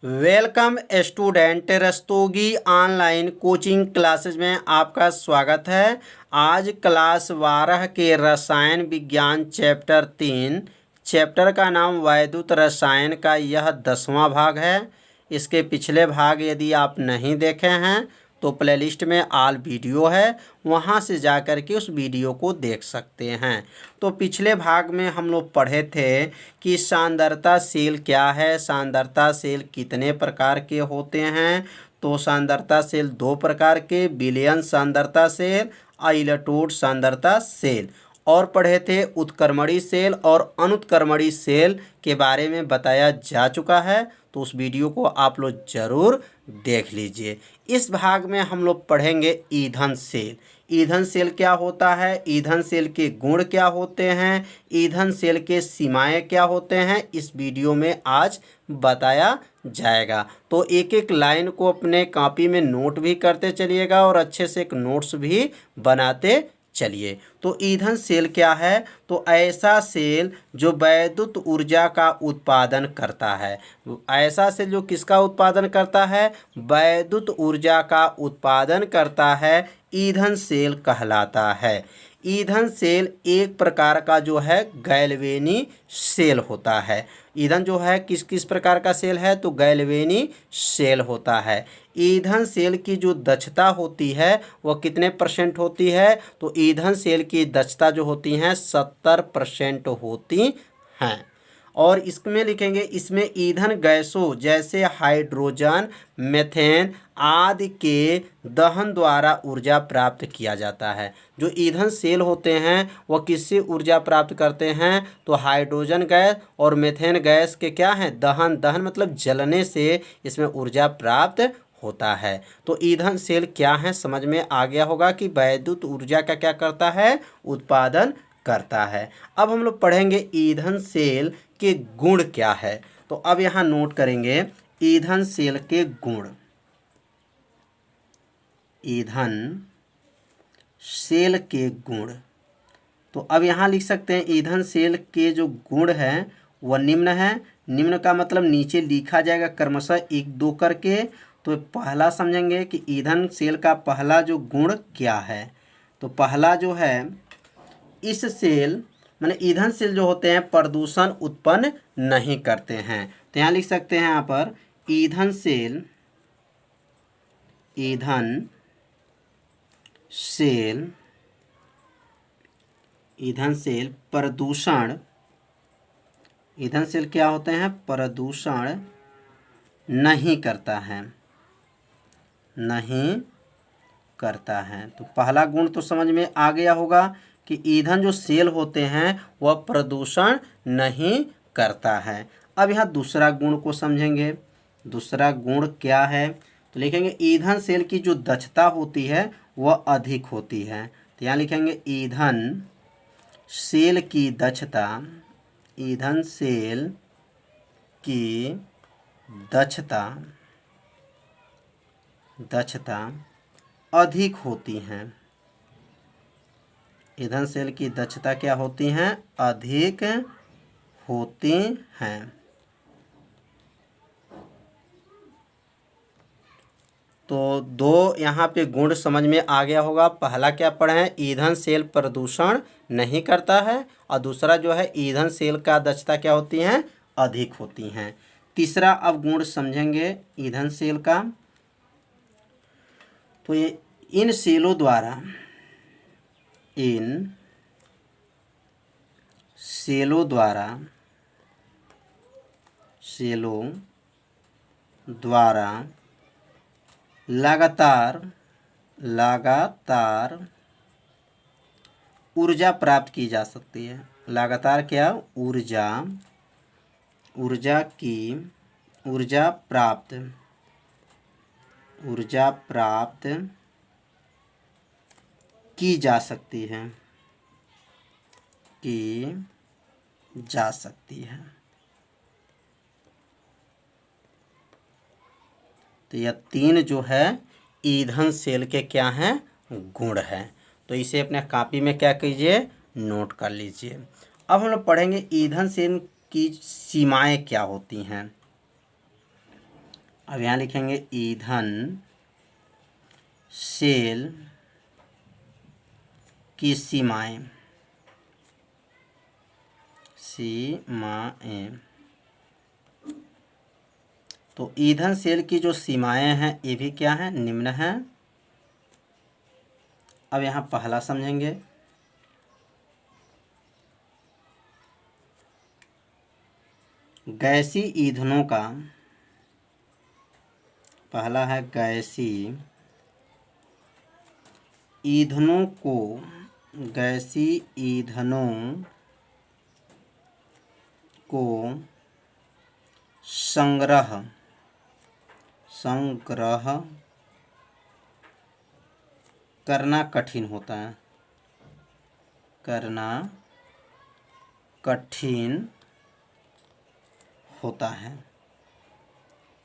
Welcome student, Rastogi online coaching classes में आपका स्वागत है। आज क्लास 12 के रसायन विज्ञान चैप्टर का नाम वैद्युत रसायन का यह 10वां भाग है। इसके पिछले भाग यदि आप नहीं देखे हैं तो प्लेलिस्ट में ऑल वीडियो है, वहां से जाकर के उस वीडियो को देख सकते हैं। तो पिछले भाग में हम लोग पढ़े थे कि सांद्रता सेल क्या है, सांद्रता सेल कितने प्रकार के होते हैं। तो सांद्रता सेल दो प्रकार के, विलयन सांद्रता सेल, इलेक्ट्रोड सांद्रता सेल। और पढ़े थे उत्क्रमणी सेल और अनुत्क्रमणी सेल के बारे में बताया जा चुका है, तो उस वीडियो को आप लोग ज़रूर देख लीजिए। इस भाग में हम लोग पढ़ेंगे ईंधन सेल। ईंधन सेल क्या होता है, ईंधन सेल के गुण क्या होते हैं, ईंधन सेल के सीमाएं क्या होते हैं, इस वीडियो में आज बताया जाएगा। तो एक एक लाइन को अपने कॉपी में नोट भी करते चलिएगा और अच्छे से एक नोट्स भी बनाते चलिए। तो ईंधन सेल क्या है, तो ऐसा सेल जो वैद्युत ऊर्जा का उत्पादन करता है। ऐसा सेल जो किसका उत्पादन करता है, वैद्युत ऊर्जा का उत्पादन करता है, ईंधन सेल कहलाता है। ईंधन सेल एक प्रकार का जो है गैल्वेनी सेल होता है। ईंधन जो है किस किस प्रकार का सेल है, तो गैल्वेनी सेल होता है। ईंधन सेल की जो दक्षता होती है वह कितने % होती है, तो ईंधन सेल की दक्षता जो होती है 70% होती हैं। और इसमें लिखेंगे, इसमें ईंधन गैसों जैसे हाइड्रोजन, मीथेन आदि के दहन द्वारा ऊर्जा प्राप्त किया जाता है। जो ईंधन सेल होते हैं वह किससे ऊर्जा प्राप्त करते हैं, तो हाइड्रोजन गैस और मीथेन गैस के क्या हैं, दहन मतलब जलने से इसमें ऊर्जा प्राप्त होता है। तो ईंधन सेल क्या है समझ में आ गया होगा कि वैद्युत ऊर्जा का क्या करता है, उत्पादन करता है। अब हम लोग पढ़ेंगे ईंधन सेल के गुण क्या है। तो अब यहाँ नोट करेंगे ईंधन सेल के गुण। ईंधन सेल के गुण, तो अब यहाँ लिख सकते हैं ईंधन सेल के जो गुण हैं वह निम्न है। निम्न का मतलब नीचे लिखा जाएगा क्रमशः एक दो करके। तो पहला समझेंगे कि ईंधन सेल का पहला जो गुण क्या है। तो पहला जो है, इस सेल माने ईंधन सेल जो होते हैं प्रदूषण उत्पन्न नहीं करते हैं। तो यहाँ लिख सकते हैं यहाँ पर ईंधन सेल प्रदूषण, ईंधन सेल क्या होते हैं, प्रदूषण नहीं करता है। तो पहला गुण तो समझ में आ गया होगा कि ईंधन जो सेल होते हैं वह प्रदूषण नहीं करता है। अब यहाँ दूसरा गुण को समझेंगे। दूसरा गुण क्या है, तो लिखेंगे ईंधन सेल की जो दक्षता होती है वह अधिक होती है। तो यहाँ लिखेंगे ईंधन सेल की दक्षता, ईंधन सेल की दक्षता अधिक होती हैं। ईंधन सेल की दक्षता क्या होती हैं, अधिक होती हैं। तो दो यहाँ पे गुण समझ में आ गया होगा। पहला क्या पढ़े हैं, ईंधन सेल प्रदूषण नहीं करता है, और दूसरा जो है ईंधन सेल का दक्षता क्या होती हैं, अधिक होती हैं। तीसरा अब गुण समझेंगे ईंधन सेल का। तो ये इन सेलों द्वारा लगातार ऊर्जा प्राप्त की जा सकती है। लगातार क्या, ऊर्जा प्राप्त की जा सकती है। तो यह तीन जो है ईंधन सेल के क्या हैं, गुण हैं। तो इसे अपने कॉपी में क्या कीजिए, नोट कर लीजिए। अब हम लोग पढ़ेंगे ईंधन सेल की सीमाएं क्या होती हैं। अब यहाँ लिखेंगे ईंधन सेल की सीमाएं। तो ईंधन सेल की जो सीमाएं हैं ये भी क्या है, निम्न हैं। अब यहाँ पहला समझेंगे। गैसी ईंधनों का, पहला है गैसी ईंधनों को, गैसी ईंधनों को संग्रह करना कठिन होता है, करना कठिन होता है।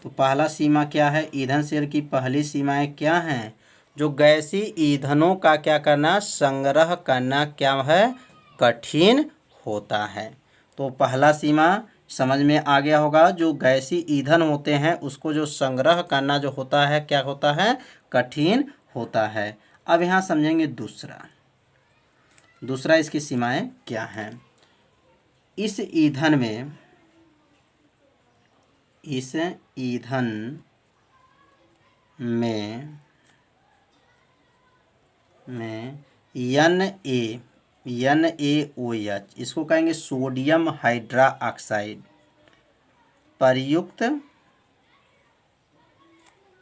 तो पहला सीमा क्या है, ईंधन सेल की पहली सीमाएं क्या हैं, जो गैसी ईंधनों का क्या करना, संग्रह करना क्या है, कठिन होता है। तो पहला सीमा समझ में आ गया होगा, जो गैसी ईंधन होते हैं उसको जो संग्रह करना जो होता है क्या होता है, कठिन होता है। अब यहाँ समझेंगे दूसरा इसकी सीमाएं क्या हैं। इस ईंधन में NaOH, इसको कहेंगे सोडियम हाइड्रोक्साइड, प्रयुक्त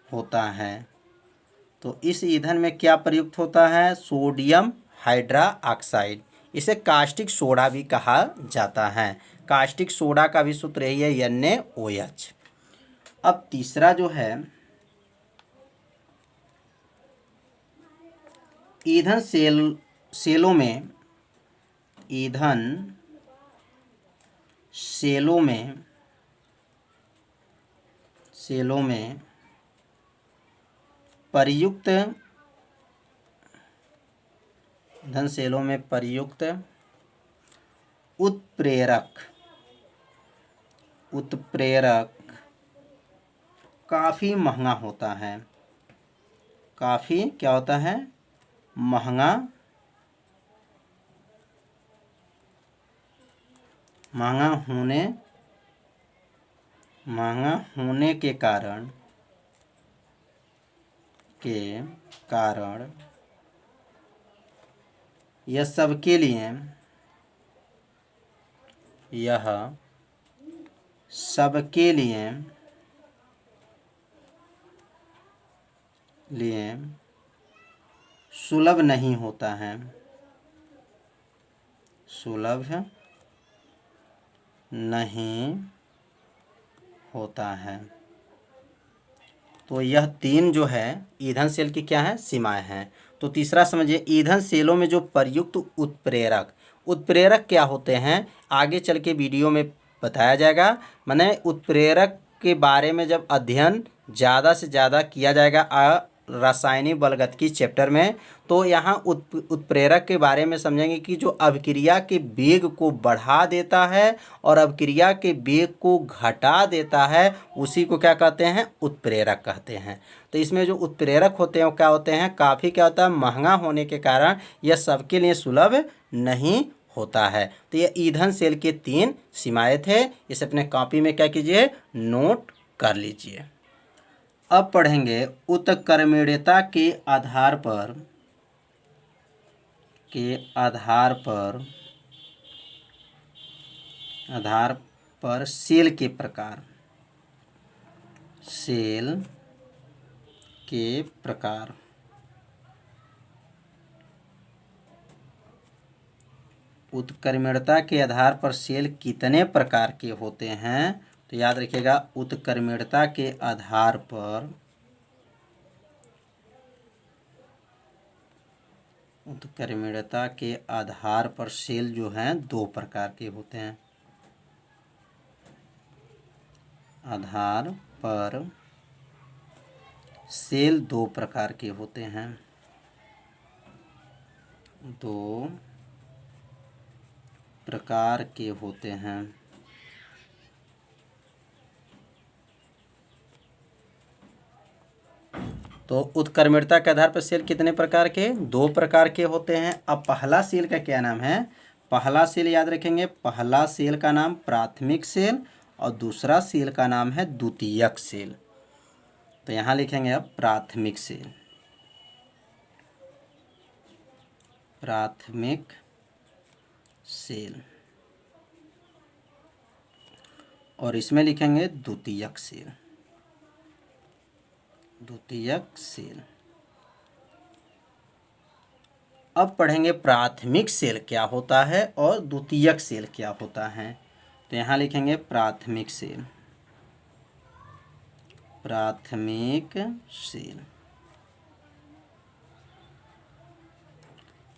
होता है। तो इस ईंधन में क्या प्रयुक्त होता है, सोडियम हाइड्रोक्साइड। इसे कास्टिक सोडा भी कहा जाता है। कास्टिक सोडा का भी सूत्र यही है, NaOH। अब तीसरा जो है, ईंधन सेलों में प्रयुक्त उत्प्रेरक काफ़ी महंगा होता है। काफ़ी क्या होता है, महंगा होने के कारण यह सबके लिए सुलभ नहीं होता है, सुलभ नहीं होता है। तो यह तीन जो है ईंधन सेल की क्या है, सीमाएं हैं। तो तीसरा समझिए, ईंधन सेलों में जो प्रयुक्त उत्प्रेरक क्या होते हैं, आगे चल के वीडियो में बताया जाएगा। माने उत्प्रेरक के बारे में जब अध्ययन ज़्यादा से ज़्यादा किया जाएगा रासायनिक बलगतिकी चैप्टर में, तो यहाँ उत्प्रेरक के बारे में समझेंगे कि जो अभिक्रिया के वेग को बढ़ा देता है और अभिक्रिया के वेग को घटा देता है, उसी को क्या कहते हैं, उत्प्रेरक कहते हैं। तो इसमें जो उत्प्रेरक होते हैं वो क्या होते हैं, काफ़ी क्या होता है, महंगा होने के कारण यह सबके लिए सुलभ नहीं होता है। तो ये ईंधन सेल के तीन सीमाएं थे। इसे अपने कॉपी में क्या कीजिए, नोट कर लीजिए। अब पढ़ेंगे उत्क्रमणीयता के आधार पर सेल के प्रकार। उत्क्रमणीयता के आधार पर सेल कितने प्रकार के होते हैं, तो याद रखिएगा, उत्क्रमणीयता के आधार पर सेल जो हैं दो प्रकार के होते हैं। आधार पर सेल दो प्रकार के होते हैं, दो प्रकार के होते हैं। तो उत्क्रमणीयता के आधार पर सेल कितने प्रकार के? 2 प्रकार के होते हैं। अब पहला सेल का क्या नाम है? पहला सेल याद रखेंगे, पहला सेल का नाम प्राथमिक सेल और दूसरा सेल का नाम है द्वितीयक सेल। तो यहाँ लिखेंगे अब प्राथमिक सेल, प्राथमिक सेल, और इसमें लिखेंगे द्वितीयक सेल, द्वितीयक सेल। अब पढ़ेंगे प्राथमिक सेल क्या होता है और द्वितीयक सेल क्या होता है। तो यहाँ लिखेंगे प्राथमिक सेल, प्राथमिक सेल।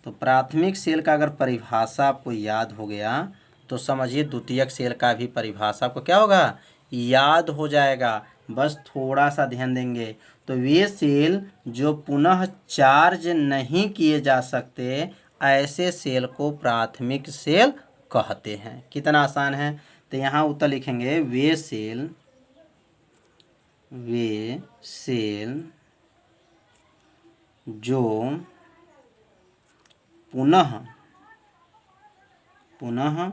तो प्राथमिक सेल का अगर परिभाषा आपको याद हो गया तो समझिए द्वितीयक सेल का भी परिभाषा आपको क्या होगा? याद हो जाएगा। बस थोड़ा सा ध्यान देंगे। तो वे सेल जो पुनः चार्ज नहीं किए जा सकते, ऐसे सेल को प्राथमिक सेल कहते हैं। कितना आसान है। तो यहाँ उत्तर लिखेंगे वे सेल जो पुनः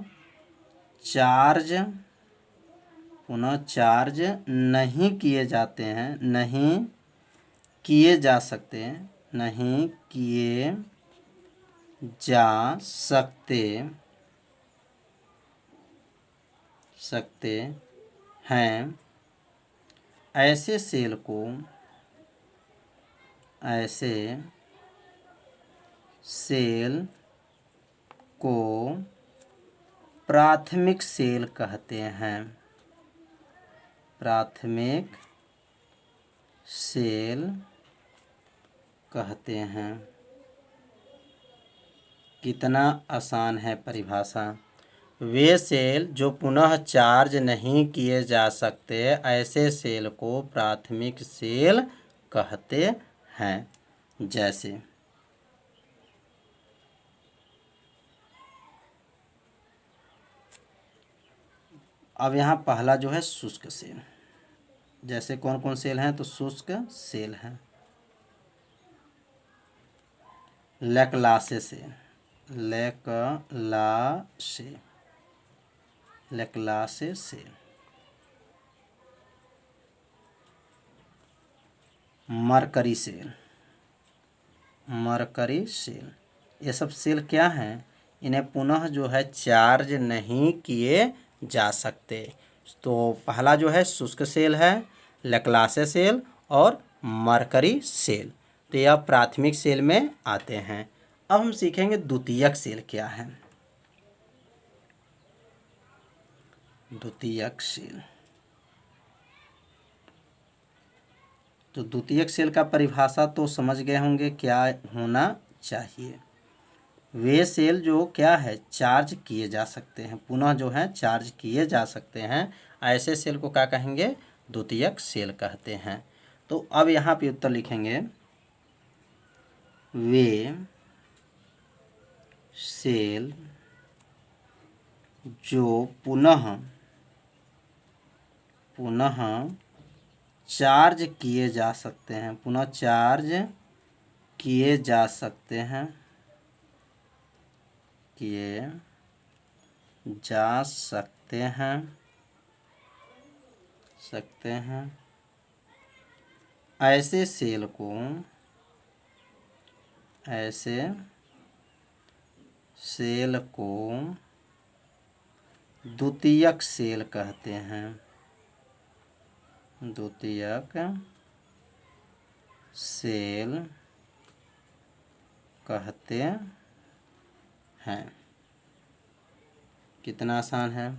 चार्ज नहीं किए जाते हैं, नहीं किए जा सकते हैं, ऐसे सेल को प्राथमिक सेल कहते हैं, प्राथमिक सेल कहते हैं। कितना आसान है परिभाषा। वे सेल जो पुनः चार्ज नहीं किए जा सकते, ऐसे सेल को प्राथमिक सेल कहते हैं। जैसे अब यहाँ पहला जो है शुष्क सेल। जैसे कौन कौन सेल हैं? तो शुष्क सेल है, लैक्लासे सेल, लैक्लासे सेल, मरकरी सेल, ये सब सेल क्या हैं? इन्हें पुनः जो है चार्ज नहीं किए जा सकते। तो पहला जो है शुष्क सेल है, लैक्लासे सेल और मरकरी सेल। तो यह प्राथमिक सेल में आते हैं। अब हम सीखेंगे द्वितीयक सेल क्या है। द्वितीयक सेल, तो द्वितीयक सेल का परिभाषा तो समझ गए होंगे क्या होना चाहिए। वे सेल जो क्या है? चार्ज किए जा सकते हैं, पुनः जो है चार्ज किए जा सकते हैं, ऐसे सेल को क्या कहेंगे? द्वितीयक सेल कहते हैं। तो अब यहाँ पे उत्तर लिखेंगे वे सेल जो पुनः चार्ज किए जा सकते हैं, पुनः चार्ज किए जा सकते हैं, किए जा सकते हैं, ऐसे सेल को द्वितीयक सेल कहते हैं, द्वितीयक सेल कहते हैं। कितना आसान है।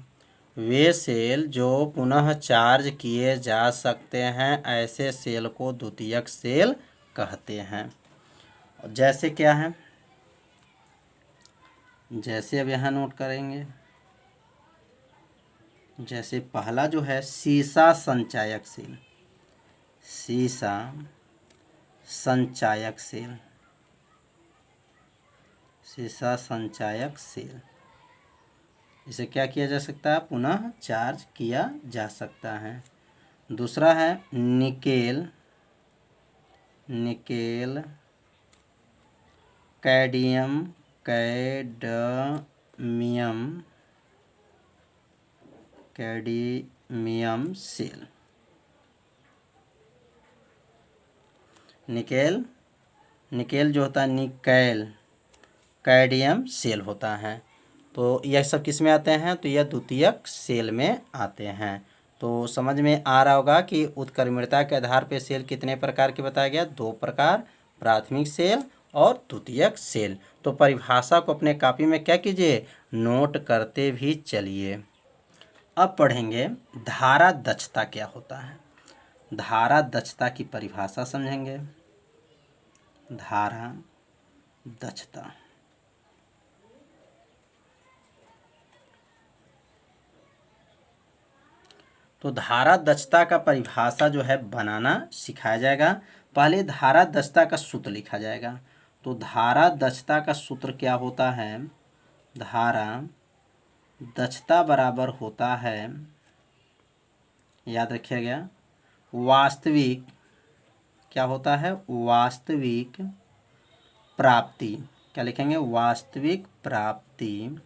वे सेल जो पुनः चार्ज किए जा सकते हैं, ऐसे सेल को द्वितीयक सेल कहते हैं। जैसे क्या है? जैसे अब यहाँ नोट करेंगे। जैसे पहला जो है सीसा संचायक सेल, सीसा संचायक सेल, सीसा संचायक सेल, इसे क्या किया जा सकता है? पुनः चार्ज किया जा सकता है। दूसरा है nickel nickel, cadmium, cadmium cell. Nickel जो होता है निकैल, कैडमियम सेल होता है। तो यह सब किस में आते हैं? तो यह द्वितीयक सेल में आते हैं। तो समझ में आ रहा होगा कि उत्क्रमणीयता के आधार पर सेल कितने प्रकार के बताया गया? 2 प्रकार, प्राथमिक सेल और द्वितीयक सेल। तो परिभाषा को अपने कॉपी में क्या कीजिए? नोट करते भी चलिए। अब पढ़ेंगे धारा दक्षता क्या होता है। धारा दक्षता की परिभाषा समझेंगे। धारा दक्षता, तो धारा दक्षता का परिभाषा जो है बनाना सिखाया जाएगा। पहले धारा दक्षता का सूत्र लिखा जाएगा। तो धारा दक्षता का सूत्र क्या होता है? धारा दक्षता बराबर होता है, याद रखिएगा, वास्तविक, क्या होता है? वास्तविक प्राप्ति। क्या लिखेंगे? वास्तविक प्राप्ति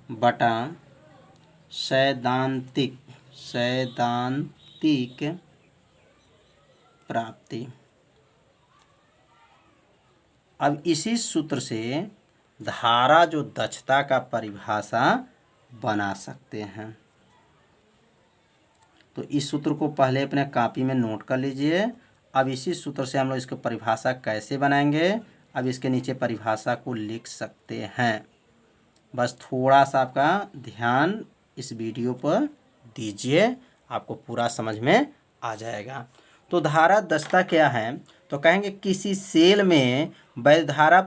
बटा सैद्धांतिक प्राप्ति। अब इसी सूत्र से धारा जो दक्षता का परिभाषा बना सकते हैं। तो इस सूत्र को पहले अपने कॉपी में नोट कर लीजिए। अब इसी सूत्र से हम लोग इसको परिभाषा कैसे बनाएंगे, अब इसके नीचे परिभाषा को लिख सकते हैं। बस थोड़ा सा आपका ध्यान इस वीडियो पर दीजिए, आपको पूरा समझ में आ जाएगा। तो धारा दक्षता क्या है? तो कहेंगे किसी सेल में वैध धारा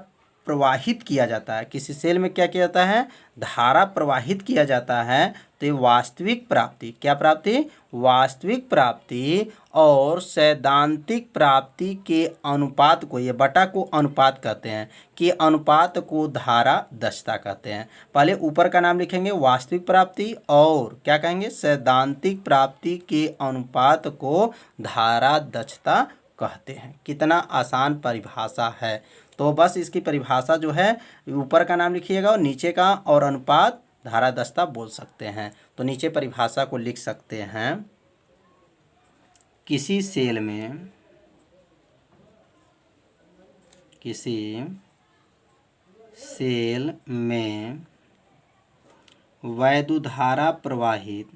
प्रवाहित किया जाता है। किसी सेल में क्या किया जाता है? धारा प्रवाहित किया जाता है। तो ये वास्तविक प्राप्ति, क्या प्राप्ति? वास्तविक प्राप्ति और सैद्धांतिक प्राप्ति के अनुपात को, ये बटा को अनुपात कहते हैं, कि अनुपात को धारा दक्षता कहते हैं। पहले ऊपर का नाम लिखेंगे वास्तविक प्राप्ति, और क्या कहेंगे? सैद्धांतिक प्राप्ति के अनुपात को धारा दक्षता कहते हैं। कितना आसान परिभाषा है। तो बस इसकी परिभाषा जो है, ऊपर का नाम लिखिएगा और नीचे का और अनुपात धारा दक्षता बोल सकते हैं। तो नीचे परिभाषा को लिख सकते हैं, किसी सेल में वैद्युत धारा प्रवाहित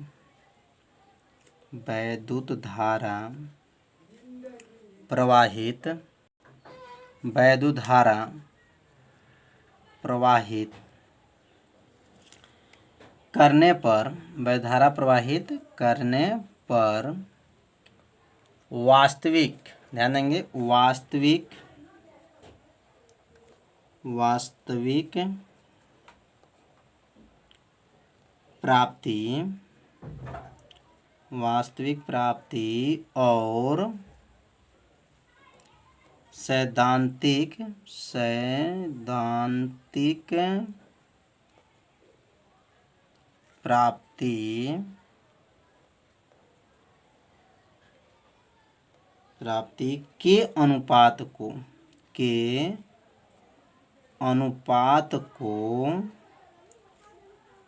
करने पर वास्तविक, ध्यान देंगे, वास्तविक प्राप्ति और सैद्धांतिक प्राप्ति के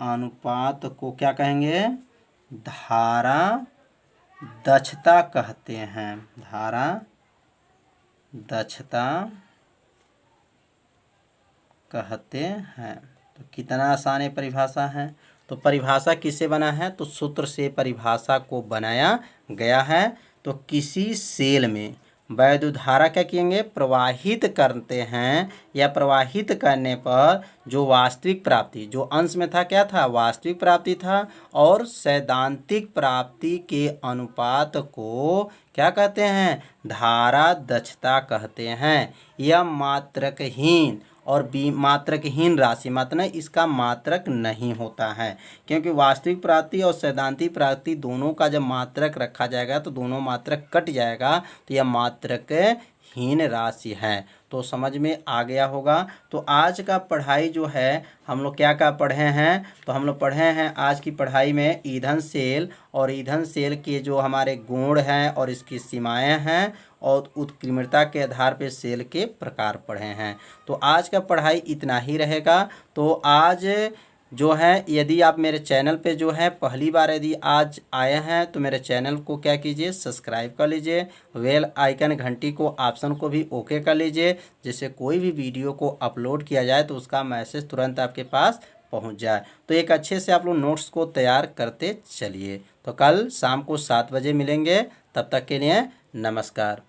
अनुपात को क्या कहेंगे? धारा दक्षता कहते हैं। धारा दक्षता कहते हैं। तो कितना आसान है परिभाषा है। तो परिभाषा किससे बना है? तो सूत्र से परिभाषा को बनाया गया है। तो किसी सेल में वैद्युत धारा क्या किएंगे? प्रवाहित करते हैं, या प्रवाहित करने पर जो वास्तविक प्राप्ति, जो अंश में था क्या था? वास्तविक प्राप्ति था, और सैद्धांतिक प्राप्ति के अनुपात को क्या कहते हैं? धारा दक्षता कहते हैं। यह मात्रकहीन और बी मात्रकहीन राशि, मतलब इसका मात्रक नहीं होता है, क्योंकि वास्तविक प्राप्ति और सैद्धांतिक प्राप्ति दोनों का जब मात्रक रखा जाएगा तो दोनों मात्रक कट जाएगा, तो यह मात्रक हीन राशि है। तो समझ में आ गया होगा। तो आज का पढ़ाई जो है हम लोग क्या क्या पढ़े हैं, तो हम लोग पढ़े हैं आज की पढ़ाई में ईंधन सेल और ईंधन सेल के जो हमारे गुण हैं और इसकी सीमाएं हैं, और उत्कीर्णता के आधार पर सेल के प्रकार पढ़े हैं। तो आज का पढ़ाई इतना ही रहेगा। तो आज जो है, यदि आप मेरे चैनल पे जो है पहली बार यदि आज आए हैं तो मेरे चैनल को क्या कीजिए, सब्सक्राइब कर लीजिए, बेल आइकन घंटी को ऑप्शन को भी ओके कर लीजिए, जिससे कोई भी वीडियो को अपलोड किया जाए तो उसका मैसेज तुरंत आपके पास पहुंच जाए। तो एक अच्छे से आप लोग नोट्स को तैयार करते चलिए। तो कल शाम को 7 बजे मिलेंगे, तब तक के लिए नमस्कार।